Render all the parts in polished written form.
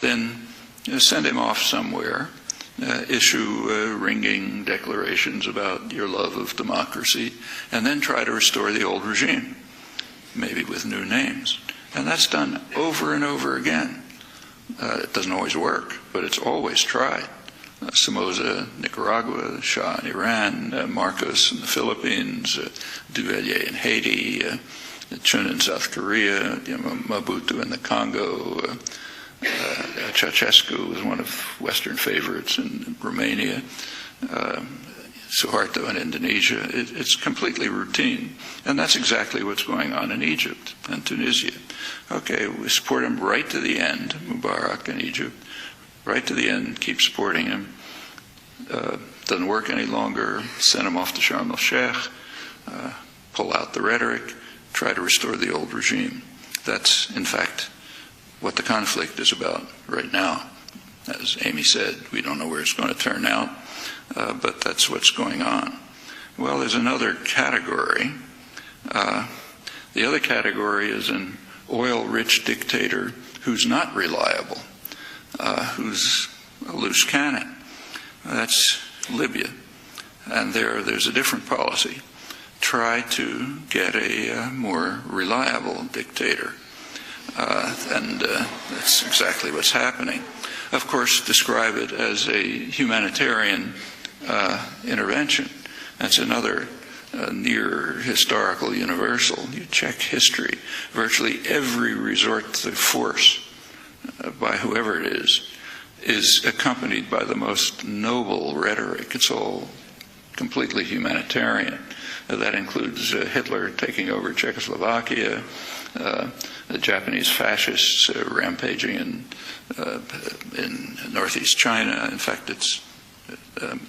then send him off somewhere, issue ringing declarations about your love of democracy, and then try to restore the old regime, maybe with new names. And that's done over and over again. It doesn't always work, but it's always tried. Somoza, Nicaragua, Shah in Iran, Marcos in the Philippines, Duvalier in Haiti, Chun in South Korea, Mobutu in the Congo, Ceausescu was one of Western favorites in Romania, Suharto in Indonesia. It's completely routine. And that's exactly what's going on in Egypt and Tunisia. Okay, we support him right to the end, Mubarak in Egypt, right to the end, keep supporting him. Doesn't work any longer, send him off to Sharm el-Sheikh, pull out the rhetoric, try to restore the old regime. That's, in fact, what the conflict is about right now. As Amy said, we don't know where it's going to turn out, but that's what's going on. Well, there's another category. The other category is an oil-rich dictator who's not reliable, who's a loose cannon. That's Libya. And there's a different policy. Try to get a more reliable dictator. And that's exactly what's happening. Of course, describe it as a humanitarian intervention. That's another near historical universal. You check history. Virtually every resort to force by whoever it is accompanied by the most noble rhetoric. It's all completely humanitarian. That includes Hitler taking over Czechoslovakia, the Japanese fascists rampaging in northeast China. In fact, it's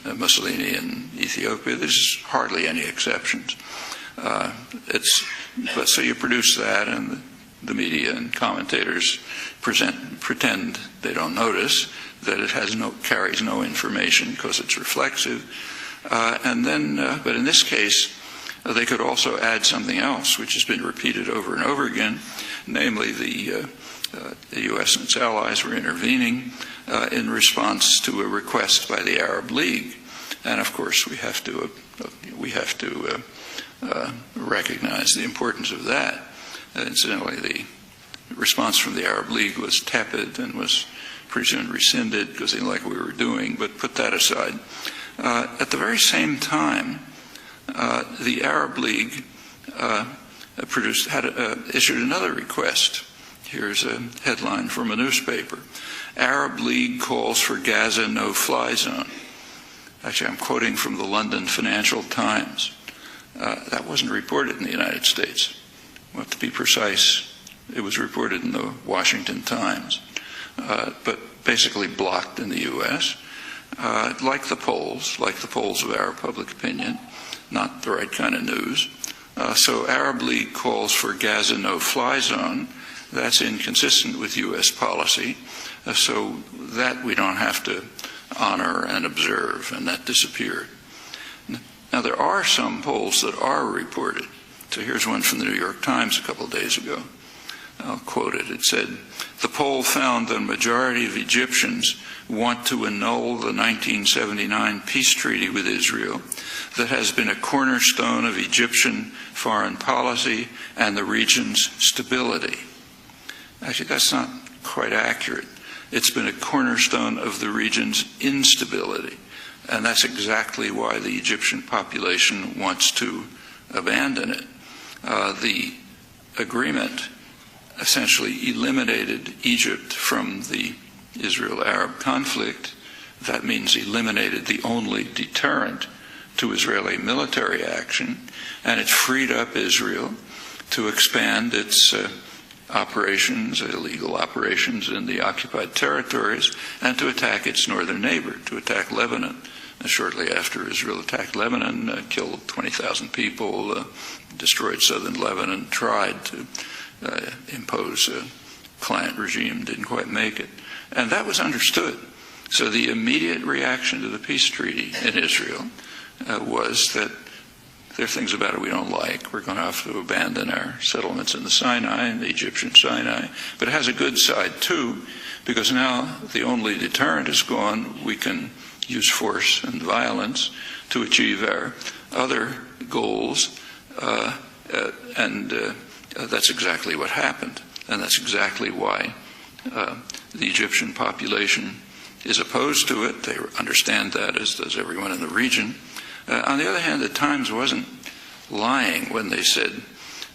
Mussolini in Ethiopia. There's hardly any exceptions. But so you produce that, and the media and commentators pretend they don't notice that it carries no information because it's reflexive. And then, but in this case, they could also add something else, which has been repeated over and over again, namely the U.S. and its allies were intervening in response to a request by the Arab League. And of course, we have to recognize the importance of that. Incidentally, the response from the Arab League was tepid and was pretty soon rescinded because they didn't like what we were doing, but put that aside. At the very same time, the Arab League issued another request. Here's a headline from a newspaper. Arab League calls for Gaza no-fly zone. Actually, I'm quoting from the London Financial Times. That wasn't reported in the United States. Well, to be precise, it was reported in the Washington Times, but basically blocked in the U.S. Like the polls of Arab public opinion, not the right kind of news. So Arab League calls for Gaza no-fly zone. That's inconsistent with U.S. policy. So that we don't have to honor and observe, and that disappeared. Now, there are some polls that are reported. So here's one from the New York Times a couple of days ago. I'll quote it. It said, the poll found that a majority of Egyptians want to annul the 1979 peace treaty with Israel that has been a cornerstone of Egyptian foreign policy and the region's stability. Actually, that's not quite accurate. It's been a cornerstone of the region's instability. And that's exactly why the Egyptian population wants to abandon it. The agreement essentially eliminated Egypt from the Israel-Arab conflict. That means eliminated the only deterrent to Israeli military action, and it freed up Israel to expand its operations, illegal operations in the occupied territories, and to attack its northern neighbor, to attack Lebanon. Shortly after Israel attacked Lebanon, killed 20,000 people, destroyed southern Lebanon, tried to impose a client regime, didn't quite make it. And that was understood. So the immediate reaction to the peace treaty in Israel was that there are things about it we don't like. We're going to have to abandon our settlements in the Sinai, in the Egyptian Sinai. But it has a good side, too, because now the only deterrent is gone. We can use force and violence to achieve our other goals, and that's exactly what happened, and that's exactly why the Egyptian population is opposed to it. They understand that, as does everyone in the region. On the other hand, the Times wasn't lying when they said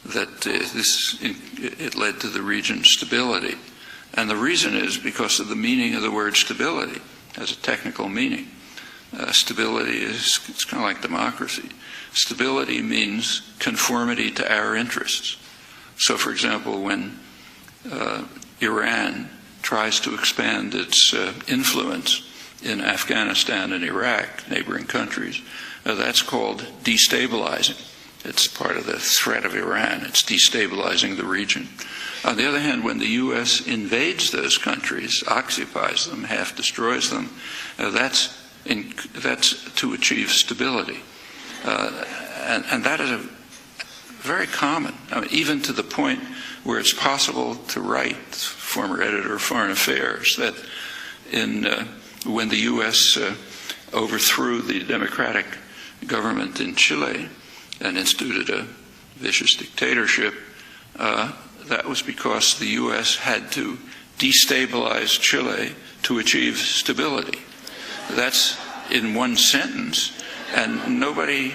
that it led to the region's stability. And the reason is because of the meaning of the word stability as a technical meaning. Stability it's kind of like democracy. Stability means conformity to our interests. So, for example, when Iran tries to expand its influence in Afghanistan and Iraq, neighboring countries, that's called destabilizing. It's part of the threat of Iran. It's destabilizing the region. On the other hand, when the U.S. invades those countries, occupies them, half destroys them, that's to achieve stability. And that is very common, even to the point where it's possible to write, former editor of Foreign Affairs, that when the U.S. overthrew the democratic government in Chile and instituted a vicious dictatorship, that was because the U.S. had to destabilize Chile to achieve stability. That's in one sentence, and nobody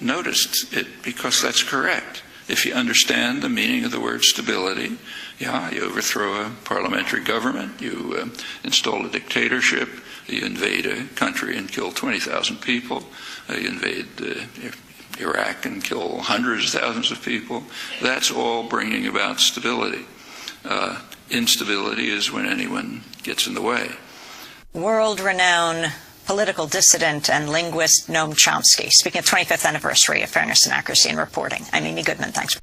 noticed it because that's correct. If you understand the meaning of the word stability, you overthrow a parliamentary government, you install a dictatorship, you invade a country and kill 20,000 people, you invade Iraq and kill hundreds of thousands of people. That's all bringing about stability. Instability is when anyone gets in the way. World-renowned political dissident and linguist Noam Chomsky, speaking of 25th anniversary of Fairness and Accuracy in Reporting. I'm Amy Goodman. Thanks.